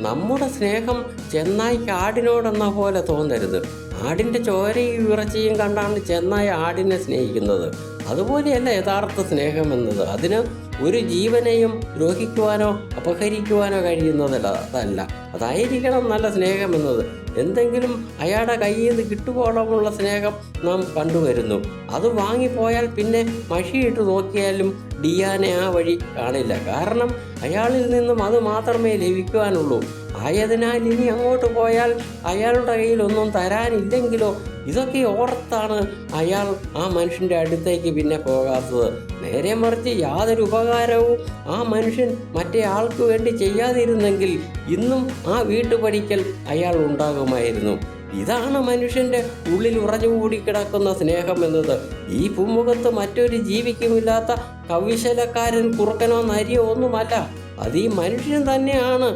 നമ്മുടെ സ്നേഹം ചെന്നായ്ക്ക് ആടിനോടെന്ന പോലെ തോന്നരുത്. ആടിൻ്റെ ചോരയും ഇറച്ചിയും കണ്ടാണ് ചെന്നായ ആടിനെ സ്നേഹിക്കുന്നത്. അതുപോലെയല്ല യഥാർത്ഥ സ്നേഹം എന്നത്. അതിന് ഒരു ജീവനെയും ദ്രോഹിക്കുവാനോ അപഹരിക്കുവാനോ കഴിയുന്നതല്ല. അതായിരിക്കണം നല്ല സ്നേഹം എന്നത്. എന്തെങ്കിലും അയാളുടെ കയ്യിൽ നിന്ന് കിട്ടുവോളമുള്ള സ്നേഹം നാം കണ്ടുവരുന്നു. അത് വാങ്ങിപ്പോയാൽ പിന്നെ മഷിയിട്ട് നോക്കിയാലും ഡിയാനെ ആ വഴി കാണില്ല. കാരണം അയാളിൽ നിന്നും അത് മാത്രമേ ലഭിക്കുവാനുള്ളൂ. ആയതിനാൽ ഇനി അങ്ങോട്ട് പോയാൽ അയാളുടെ കയ്യിൽ ഒന്നും തരാനില്ലെങ്കിലോ, ഇതൊക്കെ ഓർത്താണ് അയാൾ ആ മനുഷ്യൻ്റെ അടുത്തേക്ക് പിന്നെ പോകാത്തത്. നേരെ മറിച്ച് യാതൊരു ഉപകാരവും ആ മനുഷ്യൻ മറ്റേ ആൾക്ക് വേണ്ടി ചെയ്യാതിരുന്നെങ്കിൽ ഇന്നും ആ വീട്ടുപടിക്കൽ അയാൾ ഉണ്ടാകുമായിരുന്നു. ഇതാണ് മനുഷ്യൻ്റെ ഉള്ളിൽ ഉറഞ്ഞുകൂടി കിടക്കുന്ന സ്നേഹം എന്നത്. ഈ ഭൂമുഖത്ത് മറ്റൊരു ജീവിക്കുമില്ലാത്ത കൗശലക്കാരൻ, കുറുക്കനോ നരിയോ ഒന്നുമല്ല. അത് ഈ മനുഷ്യൻ തന്നെയാണ്.